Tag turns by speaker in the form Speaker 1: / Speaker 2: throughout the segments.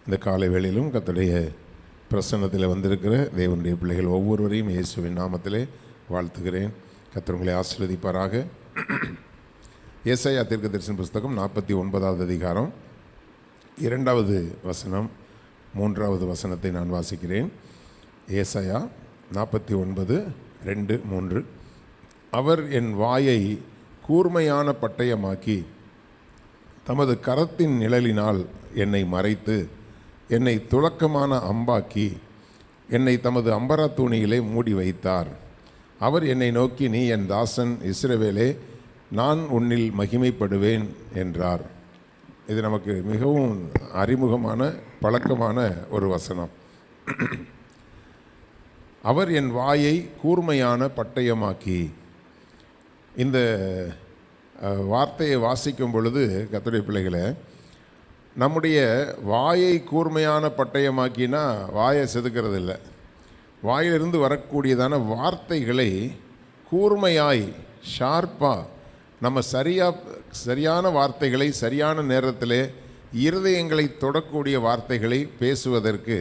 Speaker 1: இந்த காலை வேளையிலும் கர்த்தருடைய பிரசன்னத்தில் வந்திருக்கிற தேவனுடைய பிள்ளைகள் ஒவ்வொருவரையும் இயேசுவின் நாமத்திலே வாழ்த்துகிறேன். கர்த்தர் உங்களை ஆசீர்வதிப்பாராக. ஏசாயா தீர்க்கதரிசன புஸ்தகம் 49வது அதிகாரம் 2வது வசனம் 3வது வசனத்தை நான் வாசிக்கிறேன். ஏசாயா 49:2-3. அவர் என் வாயை கூர்மையான பட்டயமாக்கி தமது கரத்தின் நிழலினால் என்னை மறைத்து என்னை துலக்கமான அம்பாக்கி என்னை தமது அம்பரா தூணியிலே மூடி வைத்தார். அவர் என்னை நோக்கி, நீ என் தாசன் இஸ்ரவேலே, நான் உன்னில் மகிமைப்படுவேன் என்றார். இது நமக்கு மிகவும் அறிமுகமான பழக்கமான ஒரு வசனம். அவர் என் வாயை கூர்மையான பட்டயமாக்கி. இந்த வார்த்தையை வாசிக்கும் பொழுது கர்த்தருடைய பிள்ளைகளை, நம்முடைய வாயை கூர்மையான பட்டயமாக்கினா வாயை செதுக்கிறது இல்லை. வாயிலிருந்து வரக்கூடியதான வார்த்தைகளை கூர்மையாய் ஷார்ப்பாக நம்ம சரியான வார்த்தைகளை சரியான நேரத்தில் இருதயங்களை தொடக்கூடிய வார்த்தைகளை பேசுவதற்கு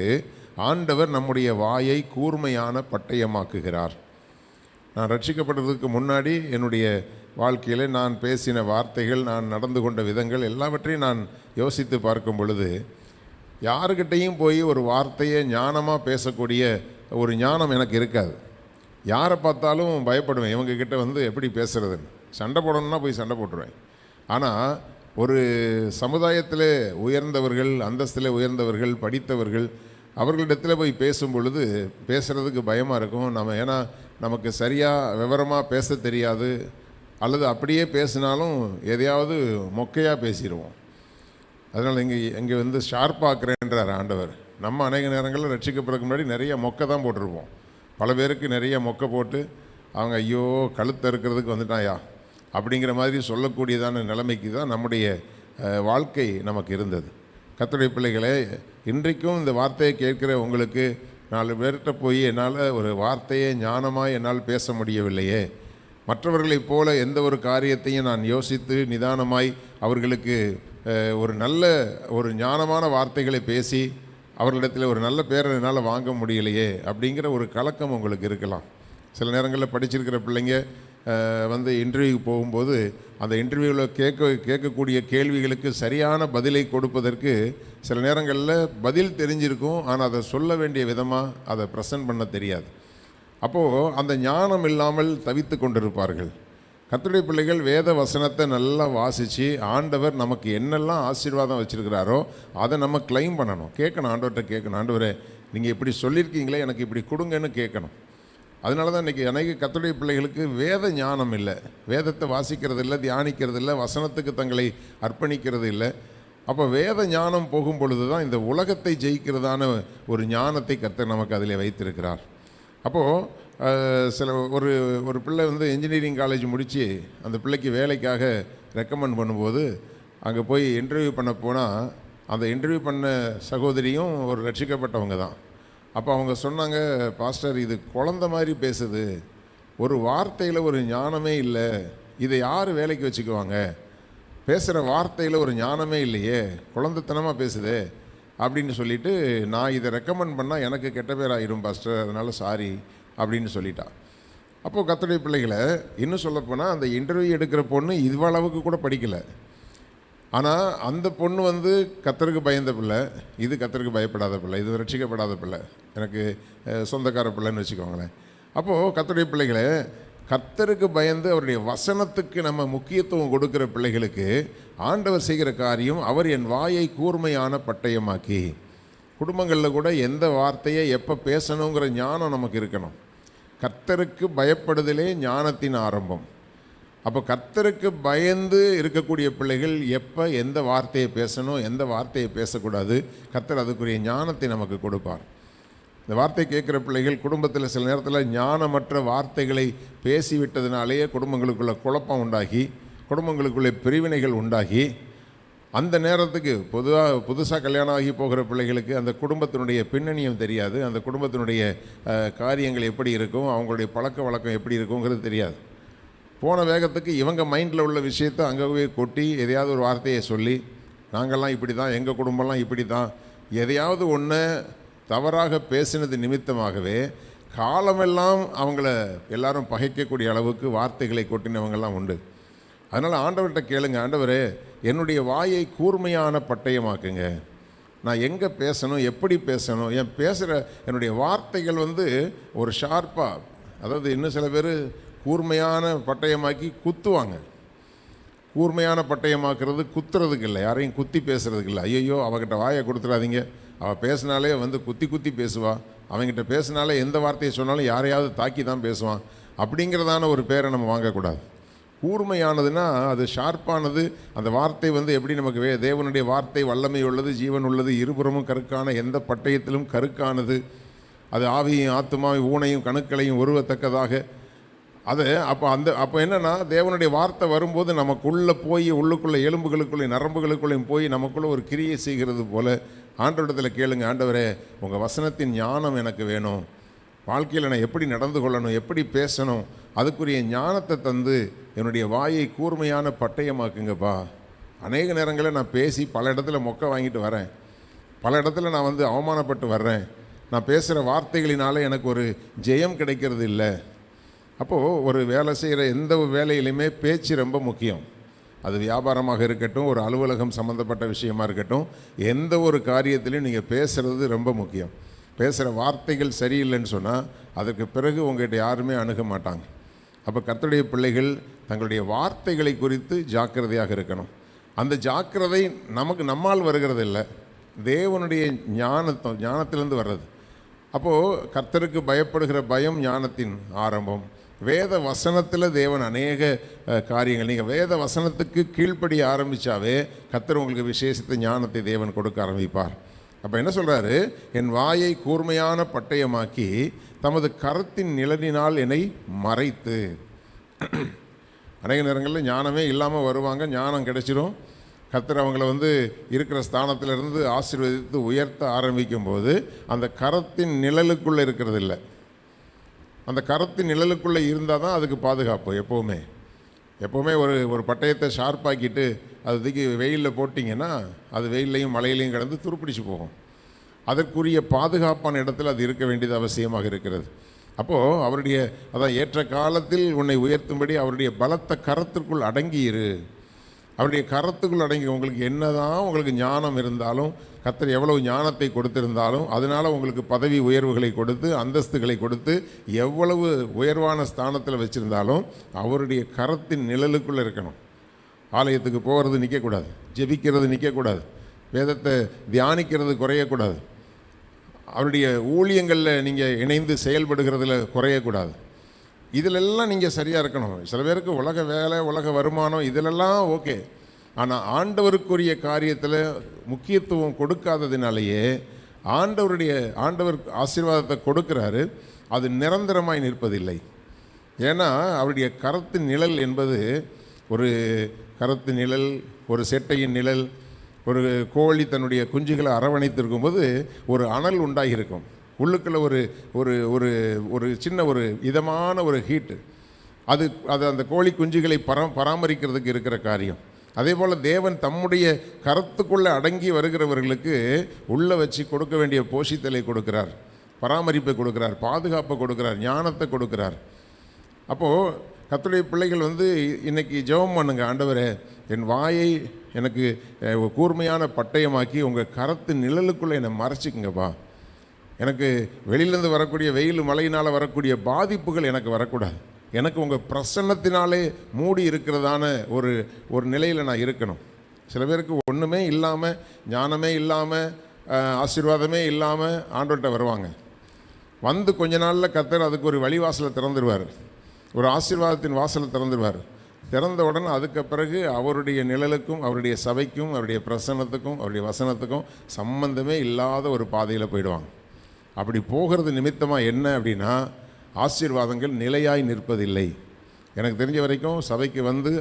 Speaker 1: ஆண்டவர் நம்முடைய வாயை கூர்மையான பட்டயமாக்குகிறார். நான் ரட்சிக்கப்படுறதுக்கு முன்னாடி என்னுடைய வாழ்க்கையில் நான் பேசின வார்த்தைகள், நான் நடந்து கொண்ட விதங்கள் எல்லாவற்றையும் நான் யோசித்து பார்க்கும் பொழுது, யாருக்கிட்டையும் போய் ஒரு வார்த்தையை ஞானமாக பேசக்கூடிய ஒரு ஞானம் எனக்கு இருக்காது. யாரை பார்த்தாலும் பயப்படுவேன், இவங்கக்கிட்ட எப்படி பேசுகிறதுன்னு. சண்டை போடணுன்னா போய் சண்டை போட்டுருவேன். ஆனால் ஒரு சமுதாயத்தில் உயர்ந்தவர்கள், அந்தஸ்தில் உயர்ந்தவர்கள், படித்தவர்கள், அவர்களிடத்தில் போய் பேசும் பொழுது பேசுகிறதுக்கு பயமாக இருக்கும். ஏன்னா நமக்கு சரியாக விவரமாக பேச தெரியாது, அல்லது அப்படியே பேசினாலும் எதையாவது மொக்கையாக பேசிடுவோம். அதனால் இங்கே ஷார்ப்பாக்குறேன்றார் ஆண்டவர். நம்ம அநேக நேரங்களில் ரட்சிக்கப்படுறதுக்கு முன்னாடி நிறைய மொக்கை தான் போட்டிருப்போம். பல பேருக்கு நிறைய மொக்கை போட்டு அவங்க ஐயோ கழுத்து இருக்கிறதுக்கு வந்துட்டாயா அப்படிங்கிற மாதிரி சொல்லக்கூடியதான நிலைமைக்கு தான் நம்முடைய வாழ்க்கை நமக்கு இருந்தது. கர்த்தருடைய பிள்ளைகளே, இன்றைக்கும் இந்த வார்த்தையை கேட்குற உங்களுக்கு 4 பேர்கிட்ட போய் என்னால் ஒரு வார்த்தையை ஞானமாக என்னால் பேச முடியவில்லையே, மற்றவர்களைப் போல எந்த ஒரு காரியத்தையும் நான் யோசித்து நிதானமாய் அவர்களுக்கு ஒரு ஞானமான வார்த்தைகளை பேசி அவர்களிடத்தில் ஒரு நல்ல பேரை என்னால் வாங்க முடியலையே அப்படிங்கிற ஒரு கலக்கம் உங்களுக்கு இருக்கலாம். சில நேரங்களில் படிச்சிருக்கிற பிள்ளைங்க இன்டர்வியூக்கு போகும்போது அந்த இன்டர்வியூவில் கேட்கக்கூடிய கேள்விகளுக்கு சரியான பதிலை கொடுப்பதற்கு சில நேரங்களில் பதில் தெரிஞ்சிருக்கும், ஆனால் அதை சொல்ல வேண்டிய விதமாக அதை ப்ரெசன்ட் பண்ண தெரியாது. அப்போது அந்த ஞானம் இல்லாமல் தவித்து கொண்டிருப்பார்கள். கர்த்தருடைய பிள்ளைகள் வேத வசனத்தை நல்லா வாசித்து ஆண்டவர் நமக்கு என்னெல்லாம் ஆசீர்வாதம் வச்சுருக்கிறாரோ அதை நம்ம கிளைம் பண்ணணும், கேட்கணும். ஆண்டவர்கிட்ட கேட்கணும், ஆண்டவரே நீங்கள் இப்படி சொல்லியிருக்கீங்களே, எனக்கு இப்படி கொடுங்கன்னு கேட்கணும். அதனால தான் இன்றைக்கி அநேக கர்த்தருடைய பிள்ளைகளுக்கு வேத ஞானம் இல்லை, வேதத்தை வாசிக்கிறது இல்லை, தியானிக்கிறது இல்லை, வசனத்துக்கு தங்களை அர்ப்பணிக்கிறது இல்லை. அப்போ வேத ஞானம் போகும் பொழுது தான் இந்த உலகத்தை ஜெயிக்கிறதான ஒரு ஞானத்தை கர்த்தர் நமக்கு அதில் வைத்திருக்கிறார். அப்போது ஒரு பிள்ளை இன்ஜினியரிங் காலேஜ் முடித்து அந்த பிள்ளைக்கு வேலைக்காக ரெக்கமெண்ட் பண்ணும்போது அங்கே போய் இன்டர்வியூ பண்ண போனால் அந்த இன்டர்வியூ பண்ண சகோதரியும் ஒரு ரட்சிக்கப்பட்டவங்க தான். அப்போ அவங்க சொன்னாங்க, பாஸ்டர் இது குழந்த மாதிரி பேசுது, ஒரு வார்த்தையில் ஒரு ஞானமே இல்லை, இதை யார் வேலைக்கு வச்சுக்குவாங்க, பேசுகிற வார்த்தையில் ஒரு ஞானமே இல்லையே, குழந்தைத்தனமாக பேசுதே அப்படின்னு சொல்லிவிட்டு, நான் இதை ரெக்கமெண்ட் பண்ணால் எனக்கு கெட்ட பேர் ஆகிடும் பாஸ்டர், அதனால் சாரி அப்படின்னு சொல்லிட்டா. அப்போது கர்த்தருடைய பிள்ளைகளை இன்னும் சொல்லப்போனால் அந்த இன்டர்வியூ எடுக்கிற பொண்ணு இவ்வளவுக்கு கூட படிக்கலை. ஆனால் அந்த பொண்ணு கர்த்தருக்கு பயந்த பிள்ளை, இது கர்த்தருக்கு பயப்படாத பிள்ளை, இது ரட்சிக்கப்படாத பிள்ளை, எனக்கு சொந்தக்கார பிள்ளைன்னு வச்சுக்கோங்களேன். அப்போது கர்த்தருடைய பிள்ளைகளை கர்த்தருக்கு பயந்து அவருடைய வசனத்துக்கு நம்ம முக்கியத்துவம் கொடுக்குற பிள்ளைகளுக்கு ஆண்டவர் செய்கிற காரியம், அவர் என் வாயை கூர்மையான பட்டயமாக்கி. குடும்பங்களில் கூட எந்த வார்த்தையை எப்போ பேசணுங்கிற ஞானம் நமக்கு இருக்கணும். கர்த்தருக்கு பயப்படுதலே ஞானத்தின் ஆரம்பம். அப்போ கர்த்தருக்கு பயந்து இருக்கக்கூடிய பிள்ளைகள் எப்போ எந்த வார்த்தையை பேசணும், எந்த வார்த்தையை பேசக்கூடாது, கர்த்தர் அதுக்குரிய ஞானத்தை நமக்கு கொடுப்பார். இந்த வார்த்தை கேட்குற பிள்ளைகள் குடும்பத்தில் சில நேரத்தில் ஞானமற்ற வார்த்தைகளை பேசிவிட்டதுனாலேயே குடும்பங்களுக்குள்ள குழப்பம் உண்டாகி, குடும்பங்களுக்குள்ளே பிரிவினைகள் உண்டாகி, அந்த நேரத்துக்கு புதுசாக கல்யாணம் ஆகி போகிற பிள்ளைகளுக்கு அந்த குடும்பத்தினுடைய பின்னணியும் தெரியாது, அந்த குடும்பத்தினுடைய காரியங்கள் எப்படி இருக்கும், அவங்களுடைய பழக்க வழக்கம் எப்படி இருக்குங்கிறது தெரியாது. போன வேகத்துக்கு இவங்க மைண்டில் உள்ள விஷயத்தை அங்கேயே கொட்டி எதையாவது ஒரு வார்த்தையை சொல்லி, நாங்கள்லாம் இப்படி தான், எங்கள் குடும்பம்லாம் இப்படி தான், எதையாவது ஒன்று தவறாக பேசினது நிமித்தமாகவே காலமெல்லாம் அவங்கள எல்லாரும் பகைக்கக்கூடிய அளவுக்கு வார்த்தைகளை கொட்டினவங்கெல்லாம் உண்டு. அதனால் ஆண்டவர்கிட்ட கேளுங்க, ஆண்டவரே என்னுடைய வாயை கூர்மையான பட்டயமாக்குங்க. நான் எங்கே பேசணும், எப்படி பேசணும், என்னுடைய வார்த்தைகள் ஒரு ஷார்ப்பாக, அதாவது இன்னும் சில பேர் கூர்மையான பட்டயமாக்கி குத்துவாங்க. கூர்மையான பட்டயமாக்குறது குத்துறதுக்கு இல்லை, யாரையும் குத்தி பேசுறதுக்கு இல்லை. ஐயோ அவகிட்ட வாயை கொடுத்துடாதீங்க, அவள் பேசினாலே குத்தி குத்தி பேசுவா, அவங்ககிட்ட பேசினாலே எந்த வார்த்தையை சொன்னாலும் யாரையாவது தாக்கி தான் பேசுவான், அப்படிங்கிறதான ஒரு பேரை நம்ம வாங்கக்கூடாது. கூர்மையானதுன்னா அது ஷார்ப்பானது. அந்த வார்த்தை எப்படி நமக்கு தேவனுடைய வார்த்தை வல்லமை உள்ளது, ஜீவன் உள்ளது, இருபுறமும் கருக்கான, எந்த பட்டயத்திலும் கருக்கானது. அது ஆவியும் ஆத்துமாவையும் ஊனையும் கணுக்களையும் உருவத்தக்கதாக. அது அப்போ என்னென்னா, தேவனுடைய வார்த்தை வரும்போது நமக்குள்ளே போய் உள்ளுக்குள்ளே எலும்புகளுக்குள்ளே நரம்புகளுக்குள்ளேயும் போய் நமக்குள்ளே ஒரு கிரியை செய்கிறது போல் ஆண்டவரிடத்தில் கேளுங்க, ஆண்டவரே உங்கள் வசனத்தின் ஞானம் எனக்கு வேணும், வாழ்க்கையில் நான் எப்படி நடந்து கொள்ளணும், எப்படி பேசணும், அதுக்குரிய ஞானத்தை தந்து என்னுடைய வாயை கூர்மையான பட்டயமாக்குங்கப்பா. அநேக நேரங்களில் நான் பேசி பல இடத்துல மொக்க வாங்கிட்டு வரேன், பல இடத்துல நான் அவமானப்பட்டு வர்றேன், நான் பேசுகிற வார்த்தைகளினால எனக்கு ஒரு ஜெயம் கிடைக்கிறது இல்லை. அப்போது ஒரு வேலை செய்கிற எந்த வேலையிலையுமே பேச்சு ரொம்ப முக்கியம். அது வியாபாரமாக இருக்கட்டும், ஒரு அலுவலகம் சம்மந்தப்பட்ட விஷயமா இருக்கட்டும், எந்த ஒரு காரியத்திலையும் நீங்கள் பேசுகிறது ரொம்ப முக்கியம். பேசுகிற வார்த்தைகள் சரியில்லைன்னு சொன்னால் அதற்கு பிறகு உங்கள்கிட்ட யாருமே அணுக மாட்டாங்க. அப்போ கர்த்தருடைய பிள்ளைகள் தங்களுடைய வார்த்தைகளை குறித்து ஜாக்கிரதையாக இருக்கணும். அந்த ஜாக்கிரதை நம்மால் வருகிறது இல்லை, தேவனுடைய ஞானத்திலேருந்து வர்றது. அப்போது கர்த்தருக்கு பயப்படுகிற பயம் ஞானத்தின் ஆரம்பம். வேத வசனத்தில் தேவன் அநேக காரியங்கள், நீங்கள் வேத வசனத்துக்கு கீழ்ப்படிய ஆரம்பித்தாவே கர்த்தர் உங்களுக்கு விசேஷத்தை ஞானத்தை தேவன் கொடுக்க ஆரம்பிப்பார். அப்போ என்ன சொல்கிறாரு, என் வாயை கூர்மையான பட்டயமாக்கி தமது கரத்தின் நிழலினால் என்னை மறைத்து. அநேக நேரங்களில் ஞானமே இல்லாமல் வருவாங்க, ஞானம் கிடைச்சிடும். கர்த்தர் அவங்கள இருக்கிற ஸ்தானத்திலிருந்து ஆசீர்வதித்து உயர்த்த ஆரம்பிக்கும் போது அந்த கரத்தின் நிழலுக்குள்ளே இருக்கிறது இல்லை. அந்த கரத்தின் நிழலுக்குள்ளே இருந்தால் தான் அதுக்கு பாதுகாப்பு. எப்போவுமே ஒரு பட்டயத்தை ஷார்ப்பாக்கிட்டு அது தூக்கி வெயிலில் போட்டிங்கன்னா அது வெயிலையும் மழையிலையும் கடந்து துருப்பிடிச்சு போகும். அதற்குரிய பாதுகாப்பான இடத்துல அது இருக்க வேண்டியது அவசியமாக இருக்கிறது. அப்போது ஏற்ற காலத்தில் உன்னை உயர்த்தும்படி அவருடைய பலத்த கரத்திற்குள் அடங்கியிரு. அவருடைய கரத்துக்குள் அடங்கி, உங்களுக்கு என்னதான் உங்களுக்கு ஞானம் இருந்தாலும், கர்த்தர் எவ்வளவு ஞானத்தை கொடுத்திருந்தாலும், அதனால் உங்களுக்கு பதவி உயர்வுகளை கொடுத்து அந்தஸ்துகளை கொடுத்து எவ்வளவு உயர்வான ஸ்தானத்தில் வச்சுருந்தாலும் அவருடைய கரத்தின் நிழலுக்குள்ளே இருக்கணும். ஆலயத்துக்கு போகிறது நிற்கக்கூடாது, ஜெபிக்கிறது நிற்கக்கூடாது, வேதத்தை தியானிக்கிறது குறையக்கூடாது, அவருடைய ஊழியங்களில் நீங்கள் இணைந்து செயல்படுகிறதுல குறையக்கூடாது. இதிலெல்லாம் நீங்கள் சரியாக இருக்கணும். சில பேருக்கு உலக வேலை, உலக வருமானம் இதிலெல்லாம் ஓகே, ஆனால் ஆண்டவருக்குரிய காரியத்தில் முக்கியத்துவம் கொடுக்காததினாலேயே ஆண்டவர் ஆசீர்வாதத்தை கொடுக்குறாரு, அது நிரந்தரமாய் நிற்பதில்லை. ஏன்னா அவருடைய கரத்தின் நிழல் என்பது, ஒரு கரத்தின் நிழல், ஒரு செட்டையின் நிழல், ஒரு கோழி தன்னுடைய குஞ்சுகளை அரவணைத்திருக்கும்போது ஒரு அனல் உண்டாகியிருக்கும். உள்ளுக்குள்ள ஒரு ஒரு ஒரு ஒரு சின்ன ஒரு இதமான ஒரு ஹீட்டு, அது அந்த கோழி குஞ்சுகளை பராமரிக்கிறதுக்கு இருக்கிற காரியம். அதே போல் தேவன் தம்முடைய கரத்துக்குள்ளே அடங்கி வருகிறவர்களுக்கு உள்ளே வச்சு கொடுக்க வேண்டிய போஷித்தலை கொடுக்கிறார், பராமரிப்பை கொடுக்கிறார், பாதுகாப்பை கொடுக்கிறார், ஞானத்தை கொடுக்கிறார். அப்போது கர்த்தருடைய பிள்ளைகள் இன்றைக்கி ஜெபம் பண்ணுங்க, ஆண்டவரே என் வாயை எனக்கு கூர்மையான பட்டயமாக்கி உங்கள் கரத்து நிழலுக்குள்ளே என்னை மறைச்சிக்குங்கப்பா. எனக்கு வெளியிலேருந்து வரக்கூடிய வெயில் மழையினால் வரக்கூடிய பாதிப்புகள் எனக்கு வரக்கூடாது. எனக்கு உங்கள் பிரசன்னத்தினாலே மூடி இருக்கிறதான ஒரு நிலையில் நான் இருக்கணும். சில பேருக்கு ஒன்றுமே இல்லாமல், ஞானமே இல்லாமல், ஆசீர்வாதமே இல்லாமல் ஆண்டவர்கிட்ட வருவாங்க. கொஞ்ச நாளில் கர்த்தர் அதுக்கு ஒரு வழிவாசலை திறந்துடுவார், ஒரு ஆசீர்வாதத்தின் வாசலை திறந்துடுவார். திறந்த உடனே அதுக்கு பிறகு அவருடைய நிழலுக்கும் அவருடைய சபைக்கும் அவருடைய பிரசன்னத்துக்கும் அவருடைய வசனத்துக்கும் சம்பந்தமே இல்லாத ஒரு பாதையில் போயிடுவாங்க. அப்படி போகிறது நிமித்தமாக என்ன அப்படின்னா, ஆசீர்வாதங்கள் நிலையாய் நிற்பதில்லை. எனக்கு தெரிஞ்ச வரைக்கும் சபைக்கு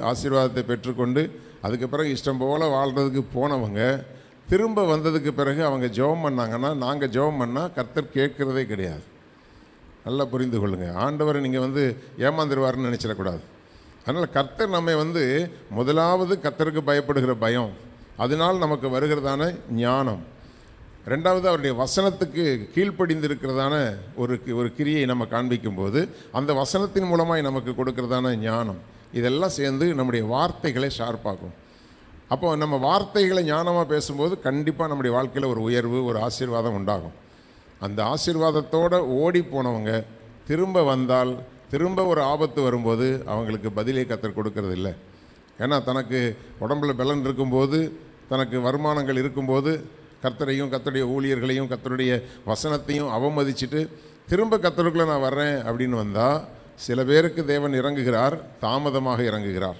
Speaker 1: ஆசீர்வாதத்தை பெற்றுக்கொண்டு அதுக்கு பிறகு இஷ்டம் போல் வாழ்கிறதுக்கு போனவங்க திரும்ப வந்ததுக்கு பிறகு அவங்க ஜெபம் பண்ணாங்கன்னா, நாங்கள் ஜெபம் பண்ணால் கர்த்தர் கேட்குறதே கிடையாது. நல்லா புரிந்து கொள்ளுங்கள். ஆண்டவரை நீங்கள் ஏமாந்துருவார்னு நினச்சிடக்கூடாது. அதனால் கர்த்தர் நம்மை முதலாவது கர்த்தருக்கு பயப்படுகிற பயம், அதனால் நமக்கு வருகிறதான ஞானம். ரெண்டாவது அவருடைய வசனத்துக்கு கீழ்ப்படிந்திருக்கிறதான ஒரு கிரியை நம்ம காண்பிக்கும்போது அந்த வசனத்தின் மூலமாய் நமக்கு கொடுக்கிறதான ஞானம், இதெல்லாம் சேர்ந்து நம்முடைய வார்த்தைகளை ஷார்ப்பாகும். அப்போ நம்ம வார்த்தைகளை ஞானமாக பேசும்போது கண்டிப்பாக நம்முடைய வாழ்க்கையில் ஒரு உயர்வு, ஒரு ஆசீர்வாதம் உண்டாகும். அந்த ஆசீர்வாதத்தோடு ஓடி போனவங்க திரும்ப வந்தால், திரும்ப ஒரு ஆபத்து வரும்போது அவங்களுக்கு பதிலே கர்த்தர் கொடுக்கறது இல்லை. ஏன்னா தனக்கு உடம்புல பலன் இருக்கும்போது, தனக்கு வருமானங்கள் இருக்கும்போது கர்த்தரையும் கர்த்தருடைய ஊழியர்களையும் கர்த்தருடைய வசனத்தையும் அவமதிச்சுட்டு திரும்ப கர்த்தருக்குள்ளே நான் வர்றேன் அப்படின்னு வந்தால் சில பேருக்கு தேவன் இறங்குகிறார், தாமதமாக இறங்குகிறார்.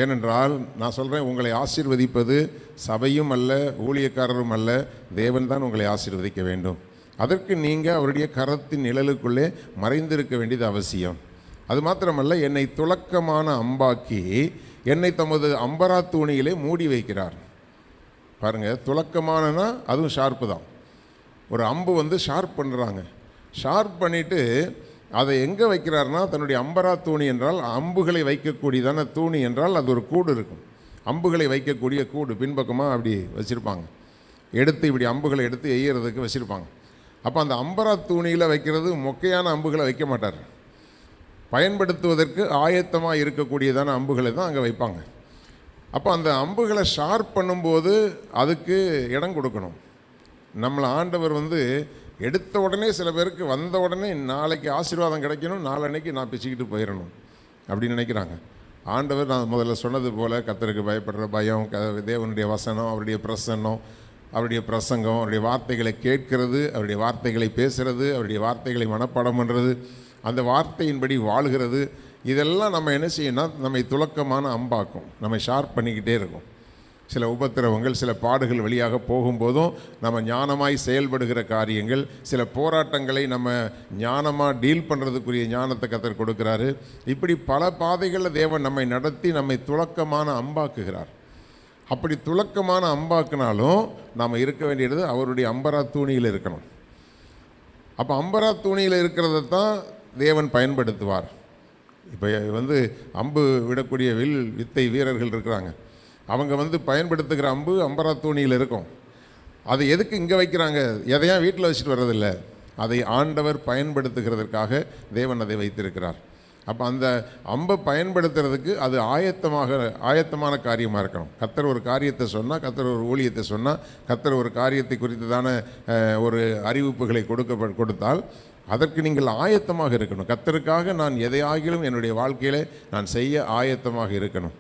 Speaker 1: ஏனென்றால் நான் சொல்கிறேன், உங்களை ஆசீர்வதிப்பது சபையும் அல்ல, ஊழியக்காரரும் அல்ல, தேவன் தான் உங்களை ஆசீர்வதிக்க வேண்டும். அதற்கு நீங்கள் அவருடைய கரத்தின் நிழலுக்குள்ளே மறைந்திருக்க வேண்டியது அவசியம். அது மாத்திரமல்ல, என்னை துலக்கமான அம்பாக்கி என்னை தமது அம்பரா தூணியிலே மூடி வைக்கிறார். பாருங்கள், துலக்கமானனா அதுவும் ஷார்ப்பு தான். ஒரு அம்பு ஷார்ப் பண்ணுறாங்க. ஷார்ப் பண்ணிவிட்டு அதை எங்கே வைக்கிறாருன்னா தன்னுடைய அம்பரா தூணி என்றால் அம்புகளை வைக்கக்கூடியதான தூணி என்றால் அது ஒரு கூடு இருக்கும். அம்புகளை வைக்கக்கூடிய கூடு பின்பக்கமாக அப்படி வச்சுருப்பாங்க. எடுத்து இப்படி அம்புகளை எடுத்து எய்யறதுக்கு வச்சுருப்பாங்க. அப்போ அந்த அம்பரா தூணியில் வைக்கிறது மொக்கையான அம்புகளை வைக்க மாட்டார். பயன்படுத்துவதற்கு ஆயத்தமாக இருக்கக்கூடியதான அம்புகளை தான் அங்கே வைப்பாங்க. அப்போ அந்த அம்புகளை ஷார்ப் பண்ணும்போது அதுக்கு இடம் கொடுக்கணும். நம்மளை ஆண்டவர் எடுத்த உடனே, சில பேருக்கு வந்த உடனே நாளைக்கு ஆசீர்வாதம் கிடைக்கணும், நாளன்னைக்கு நான் பிச்சுக்கிட்டு போயிடணும் அப்படின்னு நினைக்கிறாங்க. ஆண்டவர் நான் முதல்ல சொன்னது போல் கர்த்தருக்கு பயப்படுற பயம், தேவனுடைய வசனம், அவருடைய பிரசன்னம், அவருடைய பிரசங்கம், அவருடைய வார்த்தைகளை கேட்கிறது, அவருடைய வார்த்தைகளை பேசுகிறது, அவருடைய வார்த்தைகளை மனப்பாடம் பண்ணுறது, அந்த வார்த்தையின்படி வாழ்கிறது, இதெல்லாம் நம்ம என்ன செய்யணும்னா நம்மை துலக்கமான அம்பாக்கும், நம்மை ஷார்ப் பண்ணிக்கிட்டே இருக்கும். சில உபத்திரவங்கள், சில பாடுகள் வழியாக போகும்போதும் நம்ம ஞானமாய் செயல்படுகிற காரியங்கள், சில போராட்டங்களை நம்ம ஞானமாக டீல் பண்ணுறதுக்குரிய ஞானத்தை கர்த்தர் கொடுக்குறாரு. இப்படி பல பாதைகளில் தேவன் நம்மை நடத்தி நம்மை துலக்கமான அம்பாக்குகிறார். அப்படி துலக்கமான அம்பாக்குனாலும் நாம் இருக்க வேண்டியது அவருடைய அம்பரா தூணியில் இருக்கணும். அப்போ அம்பரா தூணியில் இருக்கிறத தான் தேவன் பயன்படுத்துவார். இப்போ அம்பு விடக்கூடிய வித்தை வீரர்கள் இருக்கிறாங்க. அவங்க பயன்படுத்துகிற அம்பு அம்பரா தூணியில் இருக்கும். அது எதுக்கு இங்கே வைக்கிறாங்க? எதையா வீட்டில் வச்சுட்டு வர்றதில்லை, அதை ஆண்டவர் பயன்படுத்துகிறதற்காக தேவன் அதை வைத்திருக்கிறார். அப்போ அந்த அம்பை பயன்படுத்துறதுக்கு அது ஆயத்தமான காரியமாக இருக்கணும். கர்த்தர் ஒரு காரியத்தை சொன்னால், கர்த்தர் ஒரு ஊழியத்தை சொன்னால், கர்த்தர் ஒரு காரியத்தை குறித்ததான ஒரு அறிவிப்புகளை கொடுத்தால் அதற்கு நீங்கள் ஆயத்தமாக இருக்கணும். கர்த்தருக்காக நான் எதையாகிலும் என்னுடைய வாழ்க்கையில் நான் செய்ய ஆயத்தமாக இருக்கணும்.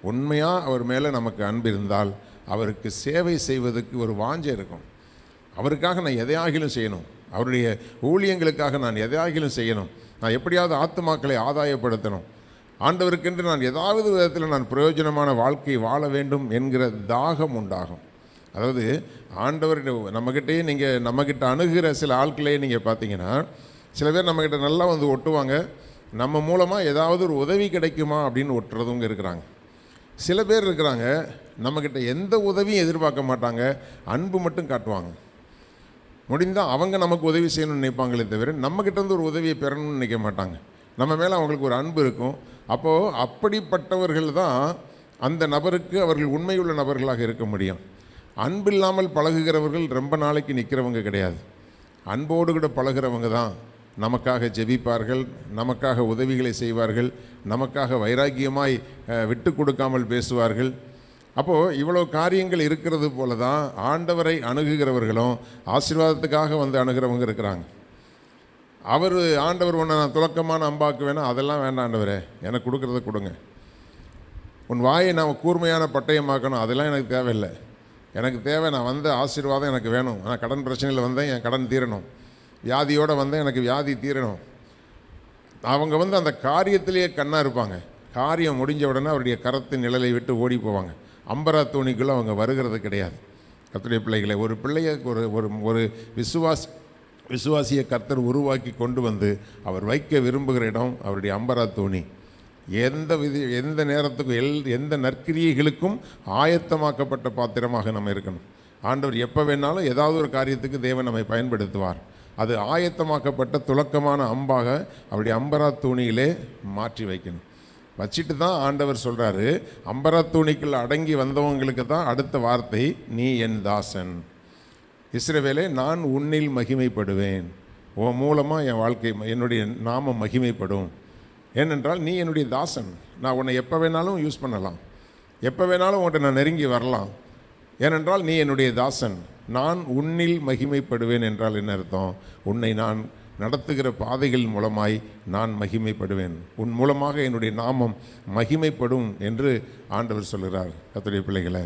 Speaker 1: உண்மையாக அவர் மேலே நமக்கு அன்பு இருந்தால் அவருக்கு சேவை செய்வதற்கு ஒரு வாஞ்சை இருக்கும். அவருக்காக நான் எதையாகிலும் செய்யணும், அவருடைய ஊழியங்களுக்காக நான் எதையாகிலும் செய்யணும், நான் எப்படியாவது ஆத்துமாக்களை ஆதாயப்படுத்தணும், ஆண்டவருக்கென்று நான் ஏதாவது விதத்தில் நான் பிரயோஜனமான வாழ்க்கை வாழ வேண்டும் என்கிற தாகம் உண்டாகும். அதாவது ஆண்டவர் நம்மக்கிட்டேயே, நீங்கள் நம்மக்கிட்ட அணுகிற சில ஆட்களையே நீங்கள் பார்த்தீங்கன்னா, சில பேர் நம்மக்கிட்ட நல்லா ஒட்டுவாங்க, நம்ம மூலமாக ஏதாவது ஒரு உதவி கிடைக்குமா அப்படின்னு ஒட்டுறதுங்க இருக்கிறாங்க. சில பேர் இருக்கிறாங்க, நம்மக்கிட்ட எந்த உதவியும் எதிர்பார்க்க மாட்டாங்க, அன்பு மட்டும் காட்டுவாங்க. முடிந்தால் அவங்க நமக்கு உதவி செய்யணும்னு நினைப்பாங்களே தவிர நம்மக்கிட்டேருந்து ஒரு உதவியை பெறணும்னு நினைக்க மாட்டாங்க. நம்ம மேலே அவங்களுக்கு ஒரு அன்பு இருக்கும். அப்போது அப்படிப்பட்டவர்கள் தான் அந்த நபருக்கு அவர்கள் உண்மையுள்ள நபர்களாக இருக்க முடியும். அன்பு இல்லாமல் பழகுகிறவர்கள் ரொம்ப நாளைக்கு நிற்கிறவங்க கிடையாது. அன்போடு கூட பழகிறவங்க தான் நமக்காக ஜெபிப்பார்கள், நமக்காக உதவிகளை செய்வார்கள், நமக்காக வைராக்கியமாய் விட்டு கொடுக்காமல் பேசுவார்கள். அப்போது இவ்வளோ காரியங்கள் இருக்கிறது போல தான் ஆண்டவரை அணுகுகிறவர்களும் ஆசீர்வாதத்துக்காக அணுகிறவங்க இருக்கிறாங்க. ஆண்டவர் ஒன்று நான் துலக்கமான அம்பாக்கு வேணாம், அதெல்லாம் வேண்டாம் ஆண்டவரே, எனக்கு கொடுக்குறத கொடுங்க. உன் வாயை நான் கூர்மையான பட்டயமாக்கணும், அதெல்லாம் எனக்கு தேவையில்லை. எனக்கு தேவை, நான் ஆசீர்வாதம் எனக்கு வேணும். நான் கடன் பிரச்சனையில் வந்தேன், என் கடன் தீரணும். வியாதியோடு வந்தேன், எனக்கு வியாதி தீரணும். அவங்க அந்த காரியத்திலேயே கண்ணாக இருப்பாங்க. காரியம் முடிஞ்ச உடனே அவருடைய கரத்தின் நிழலை விட்டு ஓடி போவாங்க. அம்பரா தூணிக்குள்ளே அவங்க வருகிறது கிடையாது. கர்த்தருடைய பிள்ளைகளை, ஒரு பிள்ளையை ஒரு விசுவாசியை கர்த்தர் உருவாக்கி கொண்டு அவர் வைக்க விரும்புகிற இடம் அவருடைய அம்பரா தூணி. எந்த நேரத்துக்கும் எந்த நற்கிரியைகளுக்கும் ஆயத்தமாக்கப்பட்ட பாத்திரமாக நம்ம இருக்கணும். ஆண்டவர் எப்போ வேணாலும் ஏதாவது ஒரு காரியத்துக்கு தேவன் நம்மை பயன்படுத்துவார். அது ஆயத்தமாக்கப்பட்ட துலக்கமான அம்பாக அவருடைய அம்பரா தூணியிலே மாற்றி வைக்கணும். வச்சுட்டு தான் ஆண்டவர் சொல்கிறாரு, அம்பரா தூணிக்குள் அடங்கி வந்தவங்களுக்கு தான் அடுத்த வார்த்தை, நீ என் தாசன். இஸ்ரவேலே, நான் உன்னில் மகிமைப்படுவேன். உன் மூலமாக என் வாழ்க்கை, என்னுடைய நாமம் மகிமைப்படும். ஏனென்றால் நீ என்னுடைய தாசன். நான் உன்னை எப்போ வேணாலும் யூஸ் பண்ணலாம், எப்போ வேணாலும் உன்கிட்ட நான் நெருங்கி வரலாம். ஏனென்றால் நீ என்னுடைய தாசன். நான் உன்னில் மகிமைப்படுவேன் என்றால் என்ன அர்த்தம்? உன்னை நான் நடத்துகிற பாதைகள் மூலமாய் நான் மகிமைப்படுவேன். உன் மூலமாக என்னுடைய நாமம் மகிமைப்படும் என்று ஆண்டவர் சொல்கிறார். கர்த்தருடைய பிள்ளைகளை,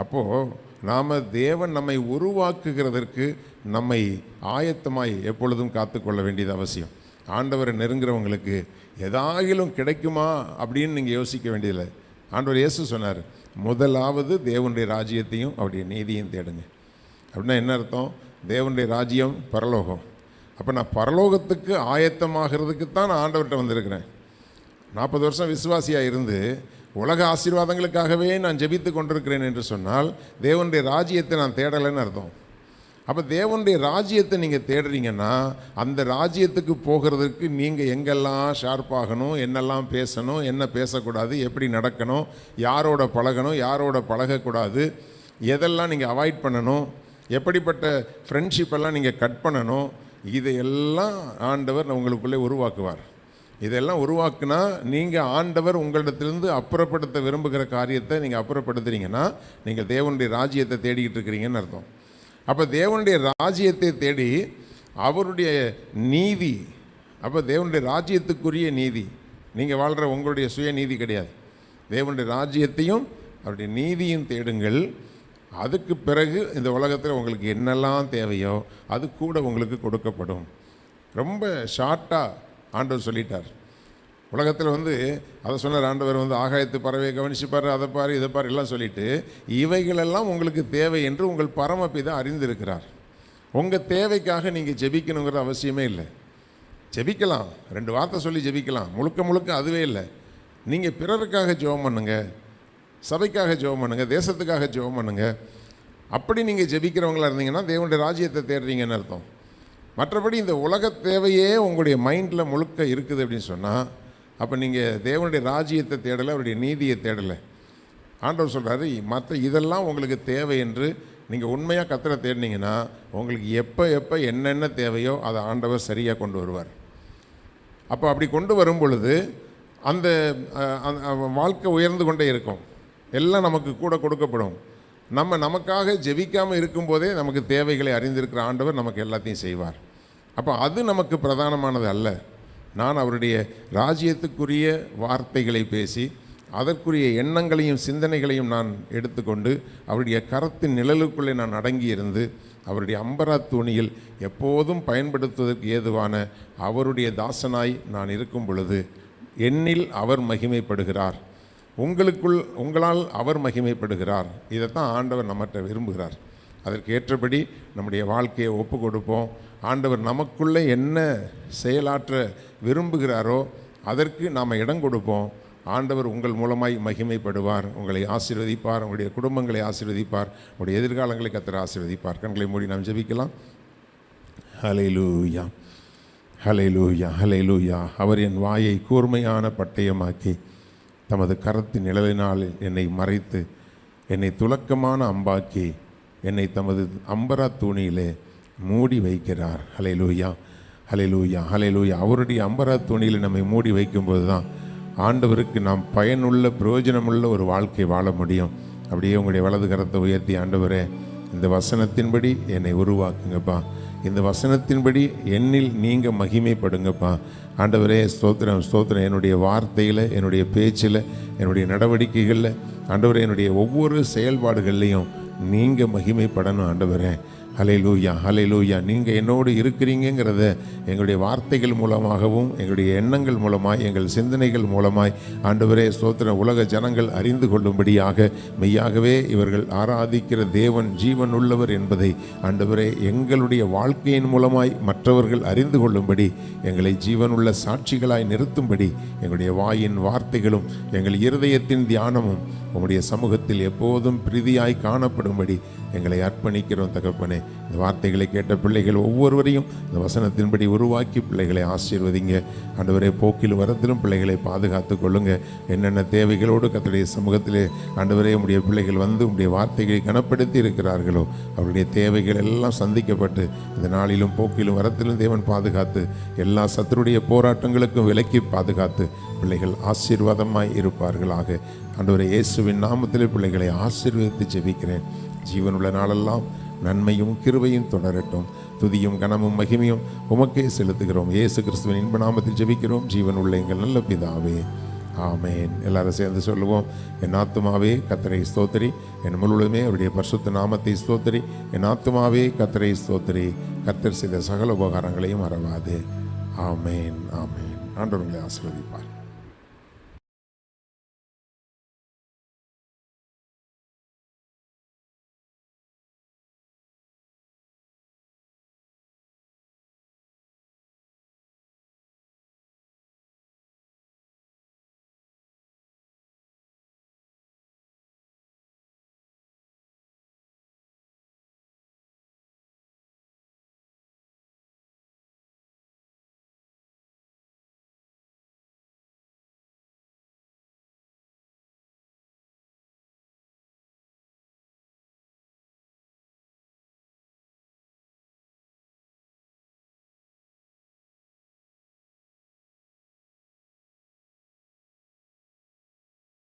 Speaker 1: அப்போது நாம் தேவன் நம்மை உருவாக்குகிறதற்கு நம்மை ஆயத்தமாய் எப்பொழுதும் காத்துக்கொள்ள வேண்டியது அவசியம். ஆண்டவரை நெருங்குறவங்களுக்கு ஏதாகிலும் கிடைக்குமா அப்படின்னு நீங்கள் யோசிக்க வேண்டியதில்லை. ஆண்டவர் இயேசு சொன்னார், முதலாவது தேவனுடைய ராஜ்யத்தையும் அவருடைய நீதியும் தேடுங்க. அப்படின்னா என்ன அர்த்தம்? தேவனுடைய ராஜ்யம் பரலோகம். அப்போ நான் பரலோகத்துக்கு ஆயத்தமாகிறதுக்கு தான் நான் ஆண்டவர்கிட்ட வந்திருக்கிறேன். 40 வருஷம் விசுவாசியாக இருந்து உலக ஆசீர்வாதங்களுக்காகவே நான் ஜெபித்து கொண்டிருக்கிறேன் என்று சொன்னால் தேவனுடைய ராஜ்யத்தை நான் தேடலைன்னு அர்த்தம். அப்போ தேவனுடைய ராஜ்யத்தை நீங்கள் தேடுறீங்கன்னா அந்த ராஜ்யத்துக்கு போகிறதுக்கு நீங்கள் எங்கெல்லாம் ஷார்ப்பாகணும், என்னெல்லாம் பேசணும், என்ன பேசக்கூடாது, எப்படி நடக்கணும், யாரோட பழகணும், யாரோட பழகக்கூடாது, எதெல்லாம் நீங்கள் அவாய்ட் பண்ணணும், எப்படிப்பட்ட ஃப்ரெண்ட்ஷிப்பெல்லாம் நீங்கள் கட் பண்ணணும், இதையெல்லாம் ஆண்டவர் உங்களுக்குள்ளே உருவாக்குவார். இதெல்லாம் உருவாக்குனா நீங்கள் ஆண்டவர் உங்களிடத்திலிருந்து அப்புறப்படுத்த விரும்புகிற காரியத்தை நீங்கள் அப்புறப்படுத்துறீங்கன்னா நீங்கள் தேவனுடைய ராஜ்யத்தை தேடிக்கிட்டு இருக்கிறீங்கன்னு அர்த்தம். அப்போ தேவனுடைய ராஜ்யத்தை தேடி அவருடைய நீதி, அப்போ தேவனுடைய ராஜ்யத்துக்குரிய நீதி, நீங்கள் வாழ்கிற உங்களுடைய சுய நீதி கிடையாது. தேவனுடைய ராஜ்யத்தையும் அவருடைய நீதியும் தேடுங்கள். அதுக்கு பிறகு இந்த உலகத்தில் உங்களுக்கு என்னெல்லாம் தேவையோ அது கூட உங்களுக்கு கொடுக்கப்படும். ரொம்ப ஷார்ட்டாக ஆண்டவர் சொல்லிட்டார். உலகத்தில் அதை சொன்னார் ஆண்டவர், ஆகாயத்து பறவையை கவனிச்சுப்பார், அதை பாரு, இதை பாரு எல்லாம் சொல்லிவிட்டு இவைகளெல்லாம் உங்களுக்கு தேவை என்று உங்கள் பரமபிதா அறிந்திருக்கிறார். உங்கள் தேவைக்காக நீங்கள் ஜெபிக்கணுங்கிற அவசியமே இல்லை. ஜெபிக்கலாம், 2 வார்த்தை சொல்லி ஜெபிக்கலாம், முழுக்க முழுக்க அதுவே இல்லை. நீங்கள் பிறருக்காக ஜெபம் பண்ணுங்க, சபைக்காக ஜெபம் பண்ணுங்க, தேசத்துக்காக ஜெபம் பண்ணுங்க. அப்படி நீங்கள் ஜெபிக்கிறவங்களா இருந்தீங்கன்னா தேவனுடைய ராஜ்யத்தை தேடுறீங்கன்னு அர்த்தம். மற்றபடி இந்த உலக தேவையே உங்களுடைய மைண்டில் முழுக்க இருக்குது அப்படின்னு சொன்னால் அப்போ நீங்கள் தேவனுடைய ராஜ்யத்தை தேடலை, அவருடைய நீதியை தேடலை. ஆண்டவர் சொல்கிறாரு, மற்ற இதெல்லாம் உங்களுக்கு தேவை என்று நீங்கள் உண்மையாக கர்த்தரை தேடினீங்கன்னா உங்களுக்கு எப்போ எப்போ என்னென்ன தேவையோ அதை ஆண்டவர் சரியாக கொண்டு வருவார். அப்போ அப்படி கொண்டு வரும் பொழுது அந்த வாழ்க்கை உயர்ந்து கொண்டே இருக்கும். எல்லாம் நமக்கு கூட கொடுக்கப்படும். நமக்காக ஜெபிக்காமல் இருக்கும்போதே நமக்கு தேவைகளை அறிந்திருக்கிற ஆண்டவர் நமக்கு எல்லாத்தையும் செய்வார். அப்போ அது நமக்கு பிரதானமானது அல்ல. நான் அவருடைய ராஜ்யத்துக்குரிய வார்த்தைகளை பேசி அதற்குரிய எண்ணங்களையும் சிந்தனைகளையும் நான் எடுத்துக்கொண்டு அவருடைய கரத்தின் நிழலுக்குள்ளே நான் அடங்கி இருந்து அவருடைய அம்பரா தூணியில் எப்போதும் பயன்படுத்துவதற்கு ஏதுவான அவருடைய தாசனாய் நான் இருக்கும் பொழுது என்னில் அவர் மகிமைப்படுகிறார், உங்களால் அவர் மகிமைப்படுகிறார். இதைத்தான் ஆண்டவர் நம்மகிட்ட விரும்புகிறார். அதற்கு ஏற்றபடி நம்முடைய வாழ்க்கையை ஒப்பு கொடுப்போம். ஆண்டவர் நமக்குள்ளே என்ன செயலாற்ற விரும்புகிறாரோ அதற்கு நாம் இடம் கொடுப்போம். ஆண்டவர் உங்கள் மூலமாய் மகிமைப்படுவார், உங்களை ஆசீர்வதிப்பார், உங்களுடைய குடும்பங்களை ஆசீர்வதிப்பார், உங்களுடைய எதிர்காலங்களை கர்த்தர் ஆசீர்வதிப்பார். கண்களை மூடி நாம் ஜெபிக்கலாம். ஹல்லேலூயா, ஹல்லேலூயா, ஹல்லேலூயா. அவர் என் வாயை கூர்மையான பட்டயமாக்கி தமது கரத்தின் நிழலினால் என்னை மறைத்து என்னை துலக்கமான அம்பாக்கி என்னை தமது அம்பரா தூணியிலே மூடி வைக்கிறார். ஹல்லேலூயா, ஹல்லேலூயா, ஹல்லேலூயா. அவருடைய அம்பரா தூணியில் நம்மை மூடி வைக்கும்போது தான் ஆண்டவருக்கு நாம் பயனுள்ள பிரயோஜனமுள்ள ஒரு வாழ்க்கை வாழ முடியும். அப்படியே உங்களுடைய வலது கரத்தை உயர்த்தி, ஆண்டவரே இந்த வசனத்தின்படி என்னை உருவாக்குங்கப்பா, இந்த வசனத்தின்படி என்னில் நீங்கள் மகிமைப்படுங்கப்பா. ஆண்டவரே ஸ்தோத்திரம், ஸ்தோத்திரம். என்னுடைய வார்த்தையில், என்னுடைய பேச்சில், என்னுடைய நடவடிக்கைகளில், ஆண்டவரே என்னுடைய ஒவ்வொரு செயல்பாடுகள்லையும் நீங்கள் மகிமைப்படணும் ஆண்டவரே. ஹல்லேலூயா, ஹல்லேலூயா. நீங்கள் என்னோடு இருக்கிறீங்கிறத எங்களுடைய வார்த்தைகள் மூலமாகவும் எங்களுடைய எண்ணங்கள் மூலமாய் எங்கள் சிந்தனைகள் மூலமாய் ஆண்டவரே ஸ்தோத்திரம் உலக ஜனங்கள் அறிந்து கொள்ளும்படியாக மெய்யாகவே இவர்கள் ஆராதிக்கிற தேவன் ஜீவன் உள்ளவர் என்பதை ஆண்டவரே எங்களுடைய வாழ்க்கையின் மூலமாய் மற்றவர்கள் அறிந்து கொள்ளும்படி எங்களை ஜீவனுள்ள சாட்சிகளாய் நிறுத்தும்படி எங்களுடைய வாயின் வார்த்தைகளும் எங்கள் இருதயத்தின் தியானமும் உங்களுடைய சமூகத்தில் எப்போதும் பிரீதியாய் காணப்படும்படி எங்களை அர்ப்பணிக்கிறோம் தகப்பனே. இந்த வார்த்தைகளை கேட்ட பிள்ளைகள் ஒவ்வொருவரையும் இந்த வசனத்தின்படி உருவாக்கி பிள்ளைகளை ஆசீர்வதிங்க. ஆண்டவரே, போக்கிலும் வரத்திலும் பிள்ளைகளை பாதுகாத்து கொள்ளுங்க. என்னென்ன தேவைகளோடு கர்த்தருடைய சமூகத்திலே ஆண்டவரே உம்முடைய பிள்ளைகள் வந்து உம்முடைய வார்த்தைகளை கனப்படுத்தி இருக்கிறார்களோ அவருடைய தேவைகள் எல்லாம் சந்திக்கப்பட்டு இந்த நாளிலும் போக்கிலும் வரத்திலும் தேவன் பாதுகாத்து எல்லா சத்துருடைய போராட்டங்களுக்கும் விலக்கி பாதுகாத்து பிள்ளைகள் ஆசீர்வாதமாய் இருப்பார்களாக. ஆண்டவரே, இயேசுவின் நாமத்திலே பிள்ளைகளை ஆசீர்வதித்து ஜெபிக்கிறேன். ஜீவனுள்ள நாளெல்லாம் நன்மையும் கிருபையும் தொடரட்டும். துதியும் கனமும் மகிமையும் உமக்கே செலுத்துகிறோம். இயேசு கிறிஸ்துவின் இன்ப நாமத்தில் ஜெபிக்கிறோம் ஜீவன் உள்ள எங்கள் நல்ல பிதாவே, ஆமேன். எல்லாரும் சேர்ந்து சொல்லுவோம். என் ஆத்துமாவே கர்த்தரை ஸ்தோத்திரி, என் முழுவதுமே அவருடைய பரிசுத்த நாமத்தை ஸ்தோத்திரி. என் ஆத்துமாவே கர்த்தரை ஸ்தோத்திரி, கர்த்தர் செய்த சகல உபகாரங்களையும் மறவாதே. ஆமேன், ஆமேன். ஆண்டவர்களை ஆசீர்வதிப்பார்.